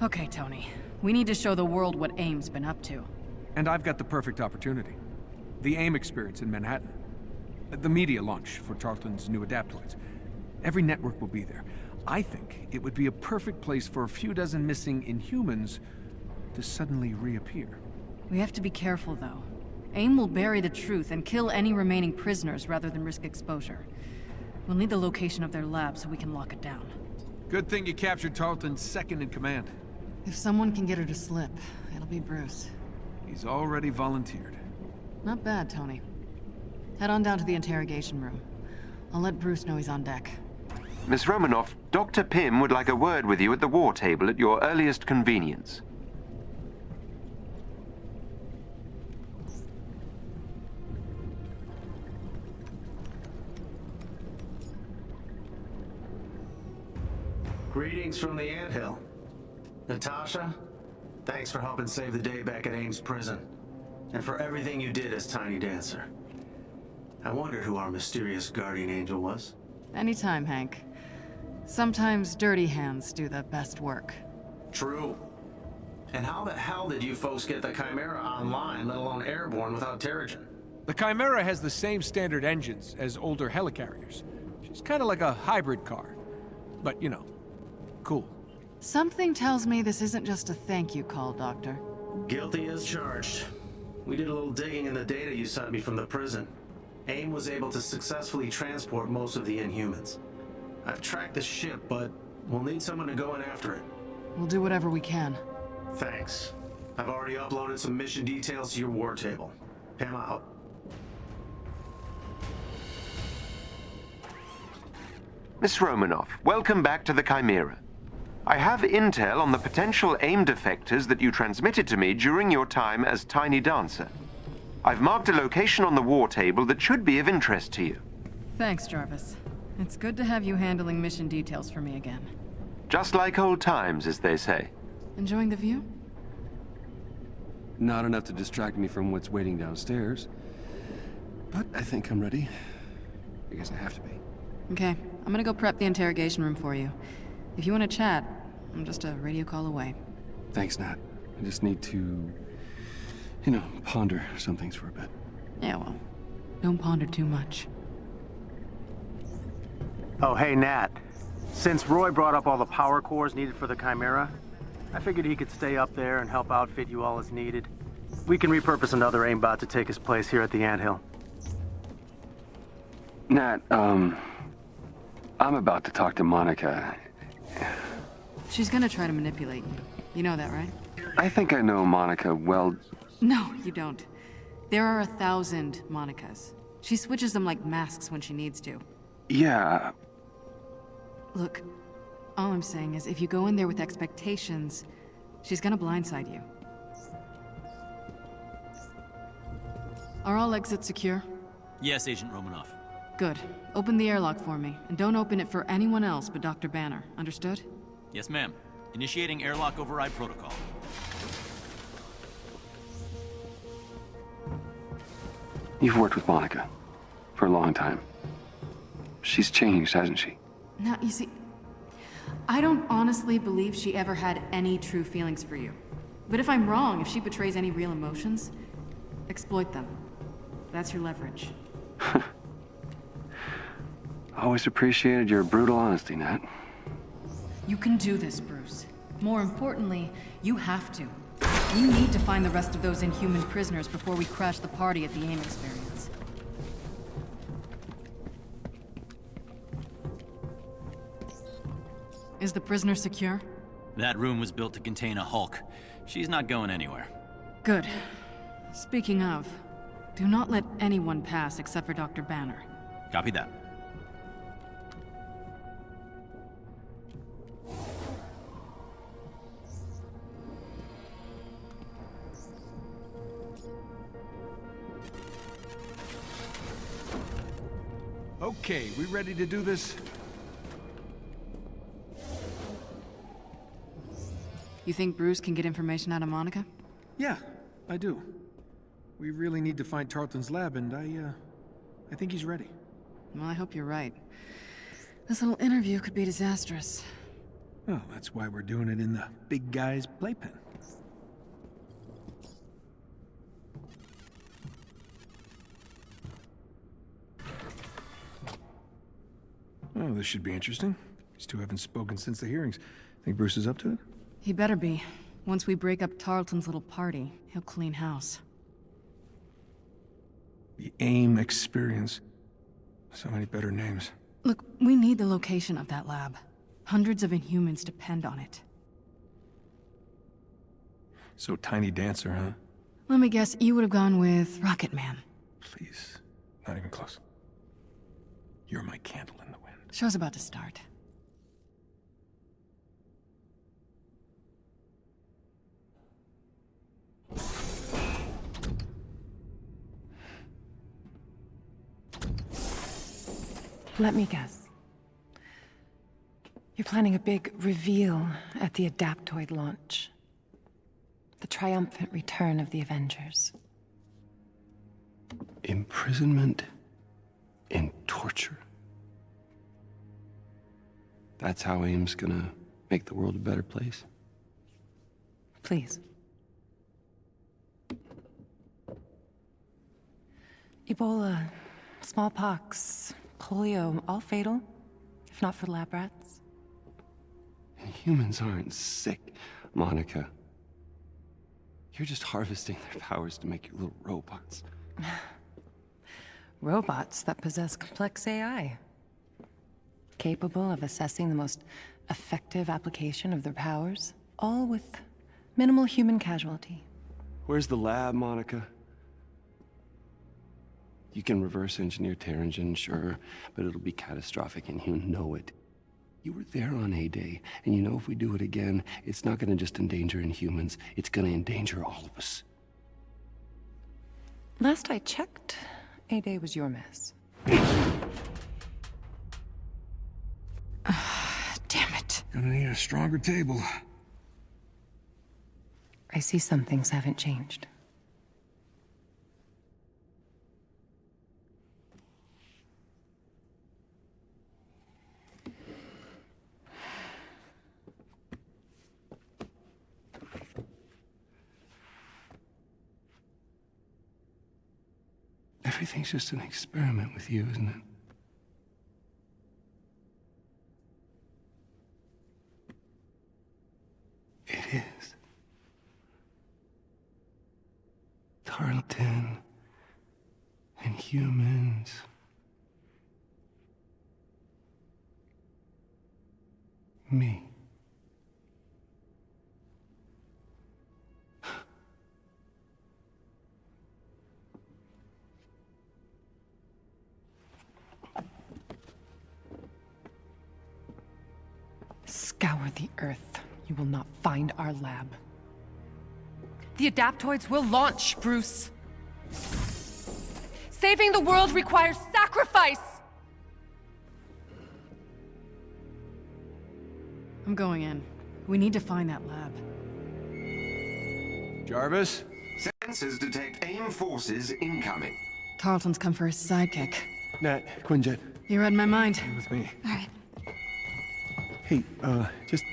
Okay, Tony. We need to show the world what AIM's been up to. And I've got the perfect opportunity. The AIM experience in Manhattan. The media launch for Tarleton's new adaptoids. Every network will be there. I think it would be a perfect place for a few dozen missing Inhumans to suddenly reappear. We have to be careful, though. AIM will bury the truth and kill any remaining prisoners rather than risk exposure. We'll need the location of their lab so we can lock it down. Good thing you captured Tarleton's second in command. If someone can get her to slip, it'll be Bruce. He's already volunteered. Not bad, Tony. Head on down to the interrogation room. I'll let Bruce know he's on deck. Miss Romanoff, Dr. Pym would like a word with you at the war table at your earliest convenience. Greetings from the anthill. Natasha, thanks for helping save the day back at Ames prison. And for everything you did as Tiny Dancer. I wondered who our mysterious guardian angel was. Anytime, Hank. Sometimes dirty hands do the best work. True. And how the hell did you folks get the Chimera online, let alone airborne, without Terrigen? The Chimera has the same standard engines as older helicarriers. She's kind of like a hybrid car. But, you know, cool. Something tells me this isn't just a thank you call, Doctor. Guilty as charged. We did a little digging in the data you sent me from the prison. AIM was able to successfully transport most of the Inhumans. I've tracked the ship, but we'll need someone to go in after it. We'll do whatever we can. Thanks. I've already uploaded some mission details to your war table. Pam out. Miss Romanoff, welcome back to the Chimera. I have intel on the potential AIM defectors that you transmitted to me during your time as Tiny Dancer. I've marked a location on the war table that should be of interest to you. Thanks, Jarvis. It's good to have you handling mission details for me again. Just like old times, as they say. Enjoying the view? Not enough to distract me from what's waiting downstairs. But I think I'm ready. I guess I have to be. Okay, I'm gonna go prep the interrogation room for you. If you want to chat, I'm just a radio call away. Thanks, Nat. I just need to, ponder some things for a bit. Yeah, well, don't ponder too much. Oh, hey, Nat. Since Roy brought up all the power cores needed for the Chimera, I figured he could stay up there and help outfit you all as needed. We can repurpose another aimbot to take his place here at the anthill. Nat, I'm about to talk to Monica. She's gonna try to manipulate you. You know that, right? I think I know Monica well. No, you don't. There are 1,000 Monicas. She switches them like masks when she needs to. Yeah. Look, all I'm saying is if you go in there with expectations, she's gonna blindside you. Are all exits secure? Yes, Agent Romanoff. Good. Open the airlock for me, and don't open it for anyone else but Dr. Banner. Understood? Yes, ma'am. Initiating airlock override protocol. You've worked with Monica for a long time. She's changed, hasn't she? Now, you see, I don't honestly believe she ever had any true feelings for you. But if I'm wrong, if she betrays any real emotions, exploit them. That's your leverage. Always appreciated your brutal honesty, Nat. You can do this, Bruce. More importantly, you have to. You need to find the rest of those Inhuman prisoners before we crash the party at the AIM experience. Is the prisoner secure? That room was built to contain a Hulk. She's not going anywhere. Good. Speaking of, do not let anyone pass except for Dr. Banner. Copy that. Okay, we ready to do this? You think Bruce can get information out of Monica? Yeah, I do. We really need to find Tarleton's lab, and I think he's ready. Well, I hope you're right. This little interview could be disastrous. Well, that's why we're doing it in the big guy's playpen. Oh, this should be interesting. These two haven't spoken since the hearings. Think Bruce is up to it? He better be. Once we break up Tarleton's little party, he'll clean house. The AIM experience. So many better names. Look, we need the location of that lab. Hundreds of Inhumans depend on it. So Tiny Dancer, huh? Let me guess, you would have gone with Rocket Man. Please. Not even close. You're my candle in the wind. Show's about to start. Let me guess. You're planning a big reveal at the Adaptoid launch. The triumphant return of the Avengers. Imprisonment and torture. That's how AIM's gonna make the world a better place. Please. Ebola, smallpox, polio, all fatal, if not for lab rats. And humans aren't sick, Monica. You're just harvesting their powers to make your little robots. Robots that possess complex AI. Capable of assessing the most effective application of their powers, all with minimal human casualty. Where's the lab, Monica? You can reverse engineer Terrigen, sure, but it'll be catastrophic and you know it. You were there on A-Day, and you know if we do it again, it's not gonna just endanger Inhumans, it's gonna endanger all of us. Last I checked, A-Day was your mess. Damn it. Gonna need a stronger table. I see some things haven't changed. Everything's just an experiment with you, isn't it? It is. Tarleton and humans. Me. Scour the Earth. You will not find our lab. The Adaptoids will launch, Bruce. Saving the world requires sacrifice! I'm going in. We need to find that lab. Jarvis? Sensors detect AIM forces incoming. Tarleton's come for his sidekick. Nat, Quinjet, You read my mind. With me. All right. hey, just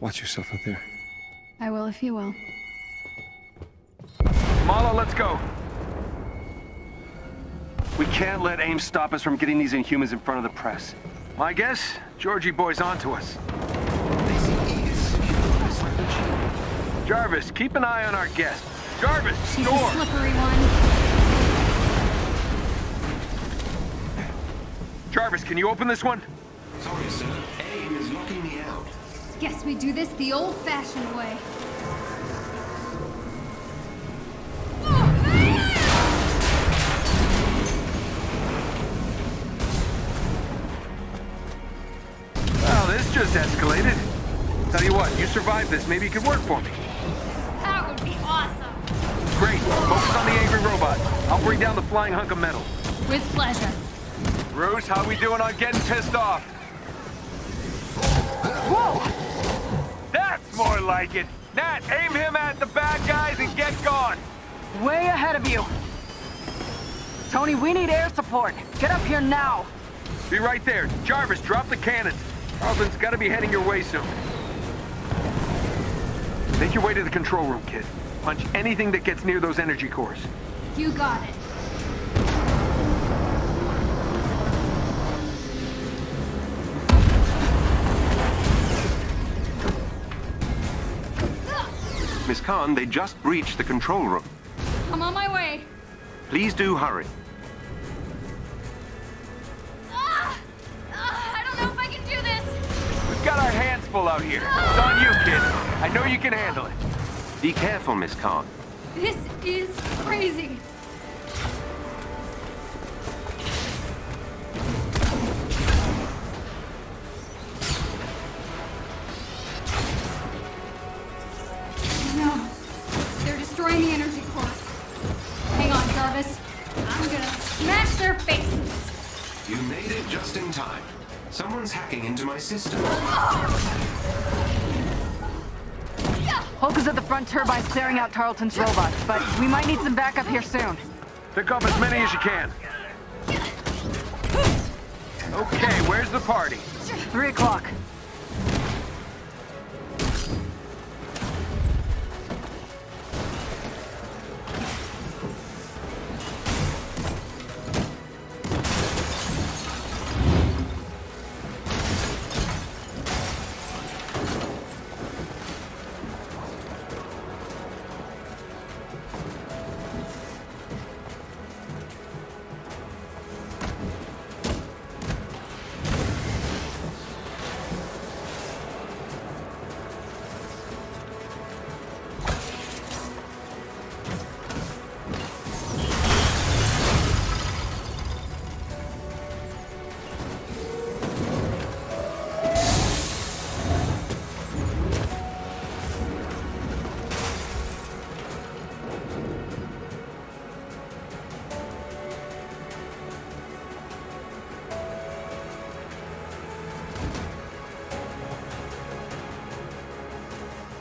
watch yourself out there. I will if you will. Mala, let's go. We can't let AIM stop us from getting these Inhumans in front of the press. My guess? Georgie boy's onto us. Jarvis, keep an eye on our guest. Jarvis, She's door! a slippery one. Jarvis, can you open this one? Sorry, sir. AIM is locking me out. Guess we do this the old-fashioned way. Well, this just escalated. Tell you what, you survived this. Maybe you could work for me. That would be awesome. Great. Focus on the angry robot. I'll bring down the flying hunk of metal. With pleasure. Bruce, how we doing on getting pissed off? Whoa! That's more like it. Nat, aim him at the bad guys and get gone. Way ahead of you. Tony, we need air support. Get up here now. Be right there. Jarvis, drop the cannons. Tarleton's gotta be heading your way soon. Make your way to the control room, kid. Punch anything that gets near those energy cores. You got it. Miss Khan, they just breached the control room. I'm on my way. Please do hurry. I don't know if I can do this. We've got our hands full out here. It's on you, kid. I know you can handle it. Be careful, Miss Khan. This is crazy. No. They're destroying the energy core. Hang on, Jarvis. I'm gonna smash their faces. You made it just in time. Someone's hacking into my system. Hulk is at the front turbines clearing out Tarleton's robots, but we might need some backup here soon. Pick up as many as you can. Okay, where's the party? 3 o'clock.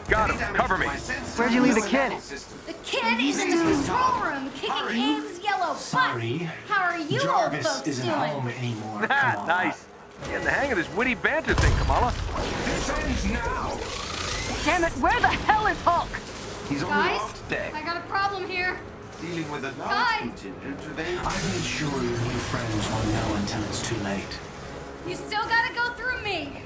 Got him. Cover me. Where'd you leave the kid? The kid is in the control room, kicking Ames' yellow butt. Sorry. How are you Jarvis old folks isn't doing? home anymore. Ah, Come on. nice. Getting the hang of this witty banter thing, Kamala. This ends now. Damn it, where the hell is Hulk? He's on the Guys, aft deck, I got a problem here. dealing with a large Guys! contingent of alien. I made sure your new friends won't know until it's too late. You still gotta go through me.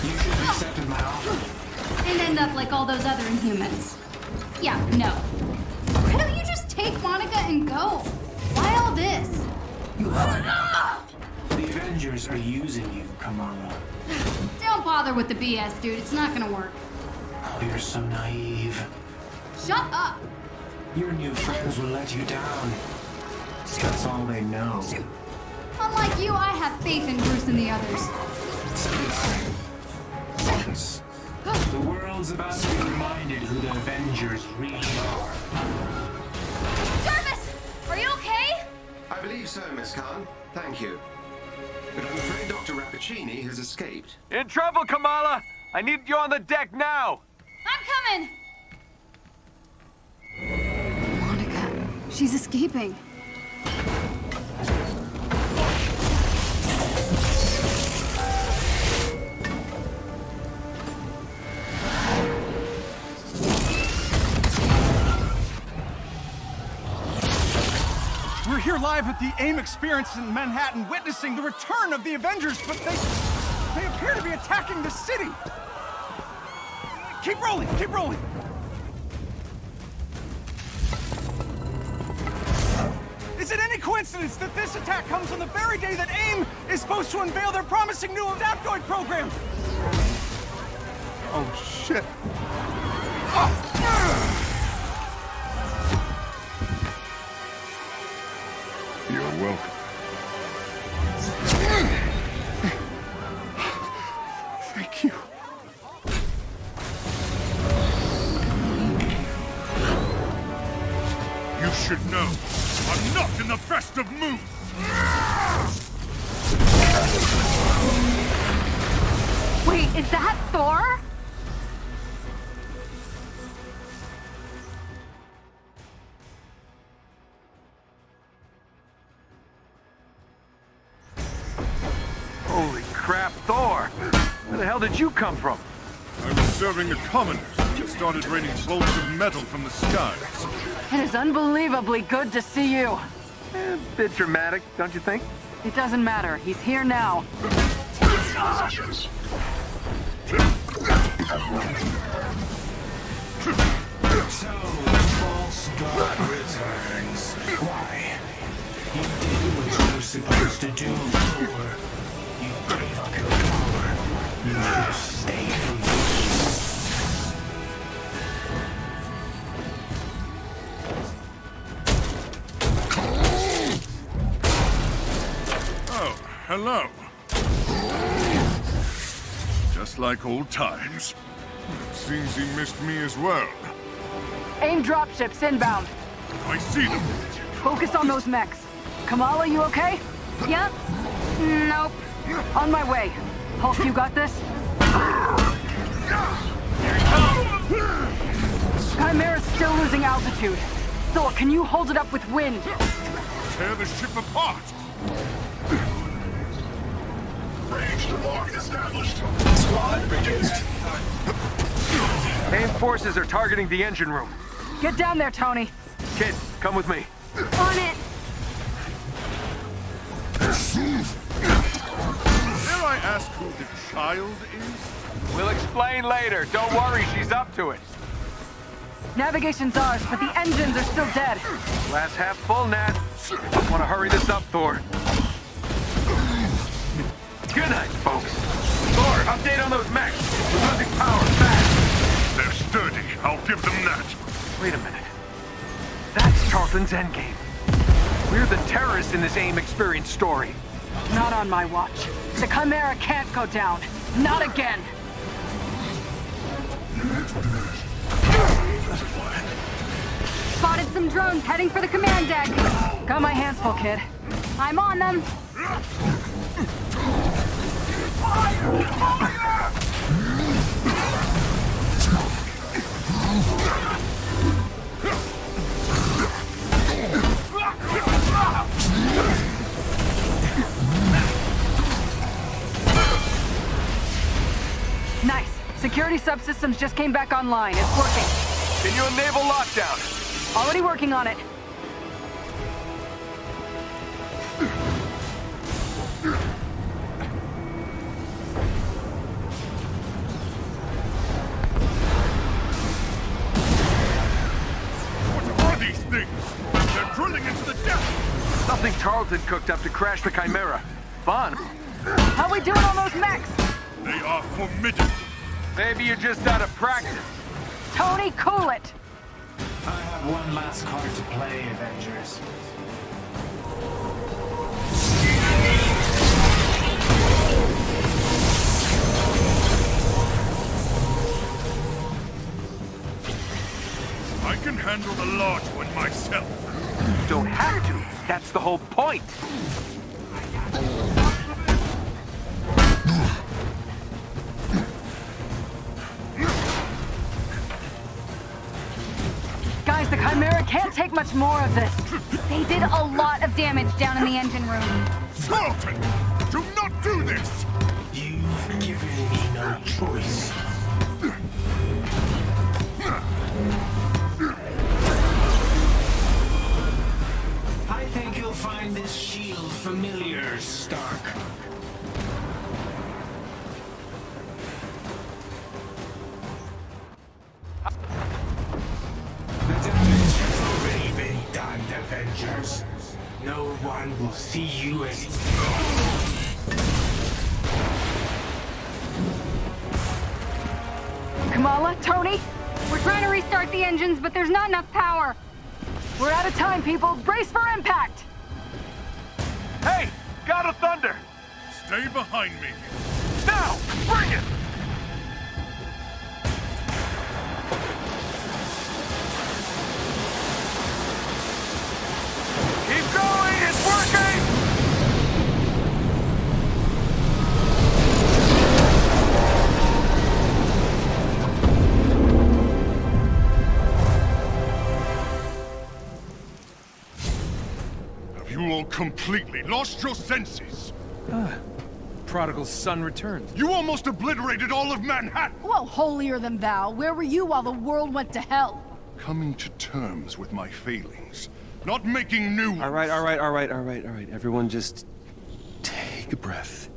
You should have accepted my offer. And end up like all those other Inhumans. Yeah, no. Why don't you just take Monica and go? Why all this? The Avengers are using you, Kamala. Don't bother with the BS, dude. It's not gonna work. You're so naive. Shut up. Your new friends will let you down. That's all they know. Unlike you, I have faith in Bruce and the others. Once. The world's about to be reminded who the Avengers really are. Jarvis, are you okay? I believe so, Miss Khan. Thank you. But I'm afraid Dr. Rappaccini has escaped. In trouble, Kamala! I need you on the deck now! I'm coming. Monica, she's escaping. We're here live at the AIM experience in Manhattan, witnessing the return of the Avengers, but they appear to be attacking the city. Keep rolling, keep rolling. Is it any coincidence that this attack comes on the very day that AIM is supposed to unveil their promising new Adaptoid program? Oh, shit. You're welcome. Thank you. You should know, I'm not in the best of moods. Wait, is that Thor? Thor! Where the hell did you come from? I was serving the commoners. It started raining bolts of metal from the skies. It is unbelievably good to see you. A bit dramatic, don't you think? It doesn't matter. He's here now. So, false god returns. Why? You did what you were supposed to do, Thor. You gave up your power. You should have stayed from Oh, hello. Just like old times. Seems he missed me as well. AIM dropships inbound. I see them. Focus on those mechs. Kamala, you okay? Yep. Nope. On my way. Hulk, you got this? Chimera's still losing altitude. Thor, can you hold it up with wind? Tear the ship apart. range to lock established. Squad reduced. AIM forces are targeting the engine room. Get down there, Tony. Kid, come with me. On it. Dare I ask who the child is? We'll explain later. Don't worry, she's up to it. Navigation's ours, but the engines are still dead. Glass half full, Nat. Want to hurry this up, Thor. Good night, folks. Thor, update on those mechs. We're losing power fast. They're sturdy. I'll give them that. Wait a minute. That's Charlton's endgame. We're the terrorists in this AIM experience story. Not on my watch. The Chimera can't go down. Not again. Spotted some drones heading for the command deck. Got my hands full, kid. I'm on them. Nice. Security subsystems just came back online. It's working. Can you enable lockdown? Already working on it. What are these things? They're drilling into the depths. Something Charlton cooked up to crash the Chimera. Fun. How we doing on those mechs? They are formidable. Maybe you're just out of practice. Tony, cool it. I have one last card to play, Avengers. I can handle the large one myself. You don't have to. That's the whole point. Guys, the Chimera can't take much more of this. They did a lot of damage down in the engine room. Charlton! Do not do this! You've given me no choice. I think you'll find this shield familiar, Stark. The damage has already been done, Avengers. No one will see you as... Kamala, Tony, We're trying to restart the engines, but there's not enough power. we're out of time, people. Brace for impact. Hey, God of Thunder. Stay behind me. Now, bring it. Keep going, it's working! Have you all completely lost your senses? prodigal son returns. You almost obliterated all of Manhattan! Well, holier than thou. Where were you while the world went to hell? Coming to terms with my failings. Not making new ones. All right. Everyone just take a breath.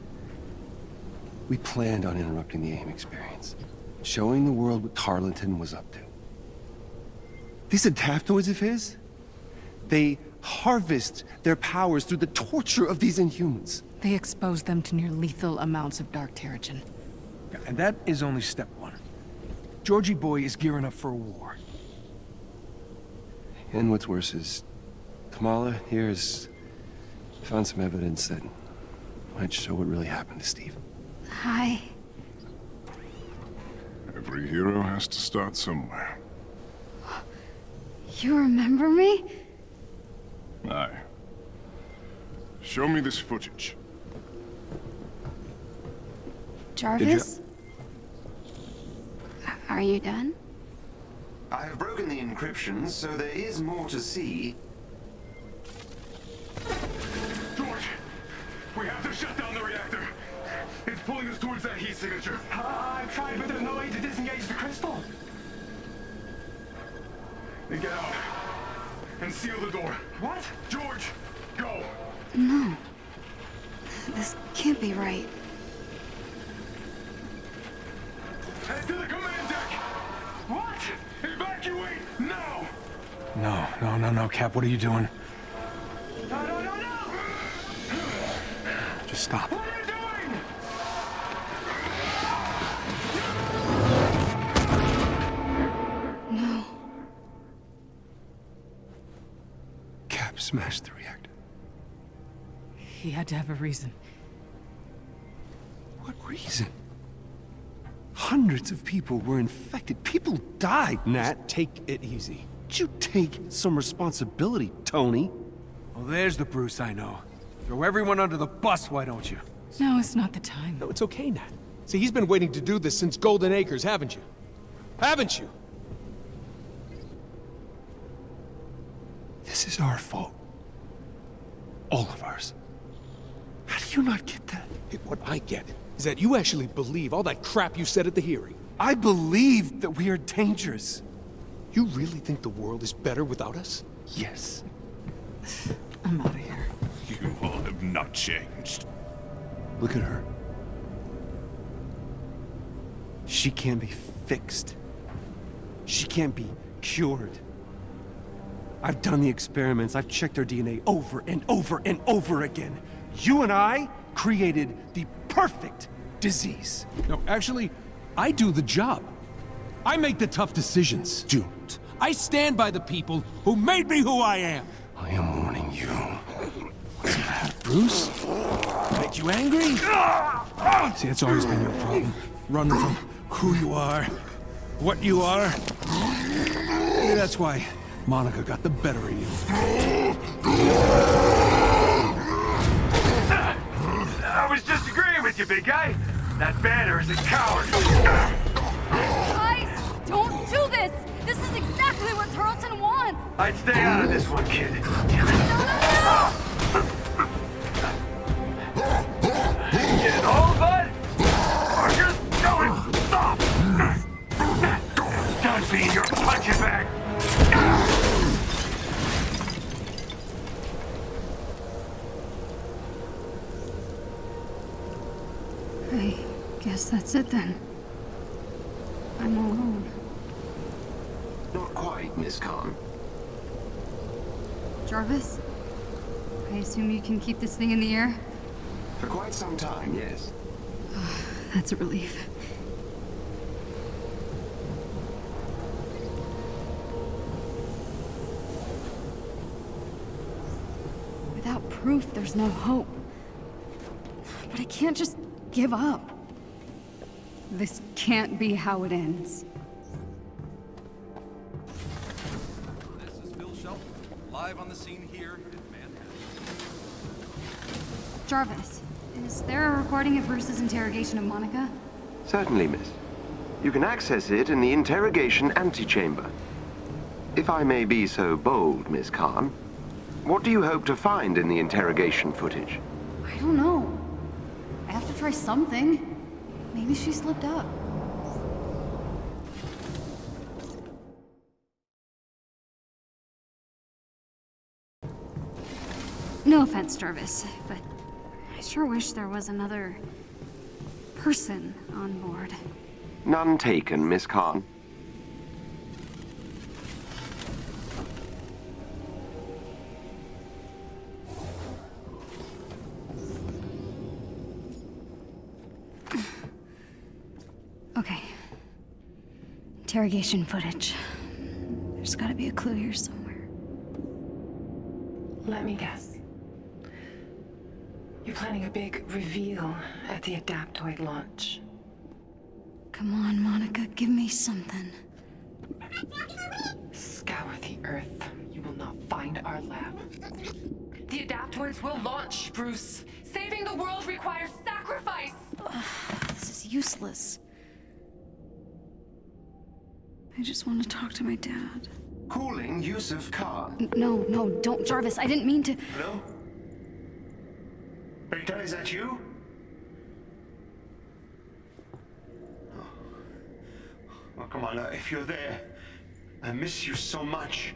We planned on interrupting the AIM experience. Showing the world what Tarleton was up to. These adaptoids of his, they harvest their powers through the torture of these Inhumans. They expose them to near lethal amounts of dark terrigen. And that is only step one. Georgie boy is gearing up for a war. And what's worse is, Kamala here's found some evidence that might show what really happened to Steve. Hi. Every hero has to start somewhere. You remember me? Aye. Show me this footage. Jarvis? Are you done? I have broken the encryption, so there is more to see. George! We have to shut down the reactor! It's pulling us towards that heat signature. I've tried, but there's no way to disengage the crystal. Then get out. And seal the door. What? George, go! No. This can't be right. Head to the command deck! What? Evacuate now! No, Cap, what are you doing? No! Just stop. What are you doing? No. Cap smashed the reactor. He had to have a reason. What reason? Hundreds of people were infected. People died, Nat. Take it easy. You take some responsibility, Tony. Well, there's the Bruce I know. Throw everyone under the bus, why don't you? No, it's not the time. No, it's okay, Nat. See, he's been waiting to do this since Golden Acres, haven't you? Haven't you? This is our fault. All of ours. How do you not get that? What I get is that you actually believe all that crap you said at the hearing. I believe that we are dangerous. You really think the world is better without us? Yes. I'm out of here. You all have not changed. Look at her. She can't be fixed. She can't be cured. I've done the experiments. I've checked her DNA over and over and over again. You and I created the perfect disease. No, actually, I do the job. I make the tough decisions. Don't. I stand by the people who made me who I am. I am warning you. What's the matter, Bruce? Make you angry? See, that's always been your problem. Running from who you are, what you are. Maybe that's why Monica got the better of you. I was just agreeing with you, big guy. That banner is a coward. Guys, don't do this! This is exactly what Tarleton wants! I'd stay out of this one, kid. No! Get it all, bud? Or just go and stop! Done being your punching bag! I guess that's it then. I'm alone. Not quite, Miss Khan. Jarvis? I assume you can keep this thing in the air? For quite some time, yes. That's a relief. Without proof, there's no hope. But I can't just give up. This can't be how it ends. This is Phil Shelton, live on the scene here in Manhattan. Jarvis, is there a recording of Bruce's interrogation of Monica? Certainly, miss. You can access it in the interrogation antechamber. If I may be so bold, Miss Khan, what do you hope to find in the interrogation footage? I don't know. I have to try something. Maybe she slipped up. No offense, Jarvis, but I sure wish there was another person on board. None taken, Miss Khan. Okay. Interrogation footage. There's gotta be a clue here somewhere. Let me guess. You're planning a big reveal at the Adaptoid launch. Come on, Monica, give me something. Scour the Earth. You will not find our lab. The Adaptoids will launch, Bruce. Saving the world requires sacrifice! This is useless. I just want to talk to my dad. Calling Yusuf Khan. No, don't, Jarvis. I didn't mean to. Hello? Beta, is that you? Oh, come on, if you're there, I miss you so much.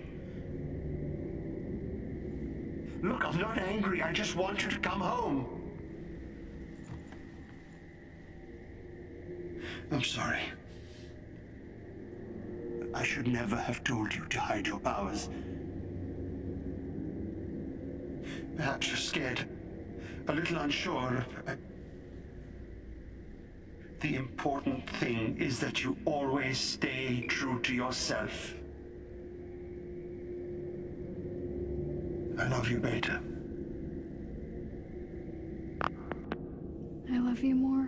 Look, I'm not angry. I just want you to come home. I'm sorry. I should never have told you to hide your powers. Perhaps you're scared, a little unsure. The important thing is that you always stay true to yourself. I love you, Beta. I love you more.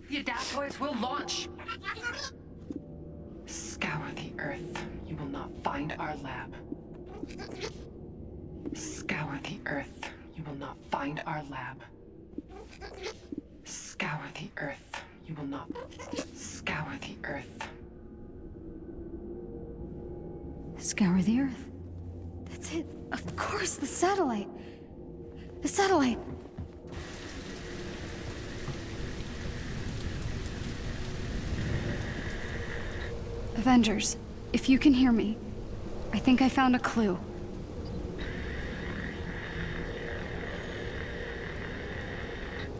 The Adaptoids will launch. Scour the Earth. You will not find our lab. Scour the Earth. You will not find our lab. Scour the Earth. You will not. Scour the Earth. Scour the Earth. That's it. Of course, the satellite. The satellite. Avengers, if you can hear me, I think I found a clue.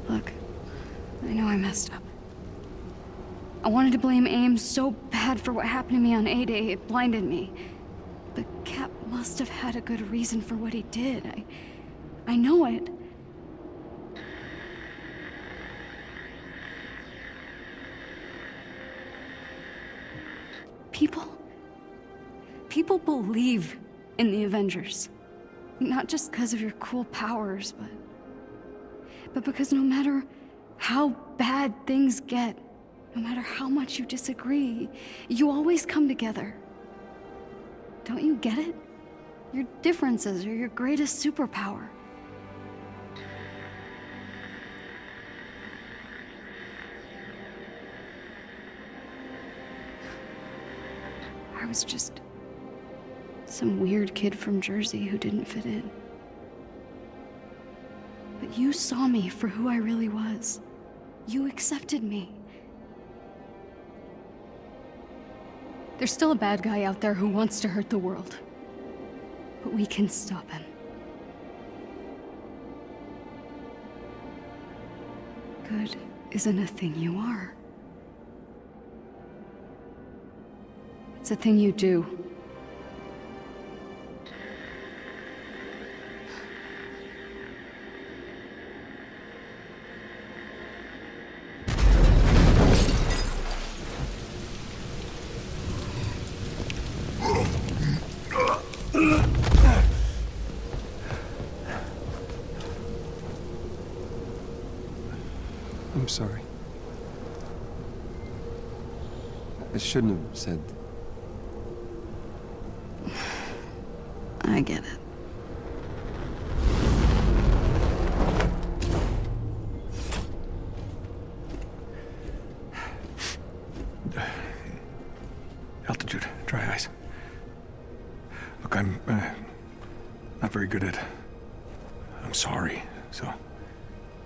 Look, I know I messed up. I wanted to blame AIM so bad for what happened to me on A-Day, it blinded me. But Cap must have had a good reason for what he did. I know it. People believe in the Avengers. Not just because of your cool powers, but because no matter how bad things get, no matter how much you disagree, you always come together. Don't you get it? Your differences are your greatest superpower. I was just some weird kid from Jersey who didn't fit in. But you saw me for who I really was. You accepted me. There's still a bad guy out there who wants to hurt the world. But we can stop him. Good isn't a thing you are. It's a thing you do. I'm sorry. I shouldn't have said... I get it. Altitude, dry ice. Look, I'm not very good at... I'm sorry, so...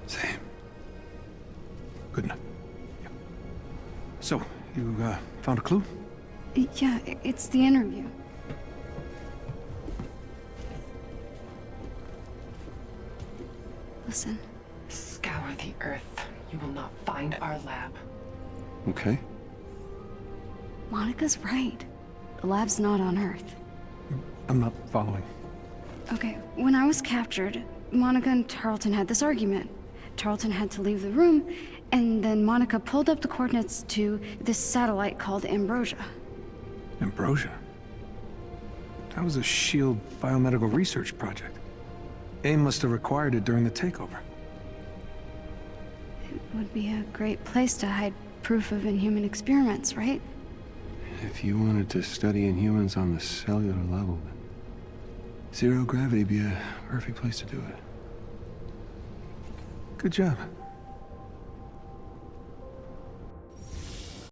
Same. Good enough. Yeah. So, you found a clue? Yeah, it's the interview. Listen. Scour the Earth. You will not find our lab. Okay. Monica's right. The lab's not on Earth. I'm not following. Okay, when I was captured, Monica and Tarleton had this argument. Tarleton had to leave the room, and then Monica pulled up the coordinates to this satellite called Ambrosia. Ambrosia? That was a SHIELD biomedical research project. AIM must have required it during the takeover. It would be a great place to hide proof of inhuman experiments, right? If you wanted to study Inhumans on the cellular level, zero gravity would be a perfect place to do it. Good job.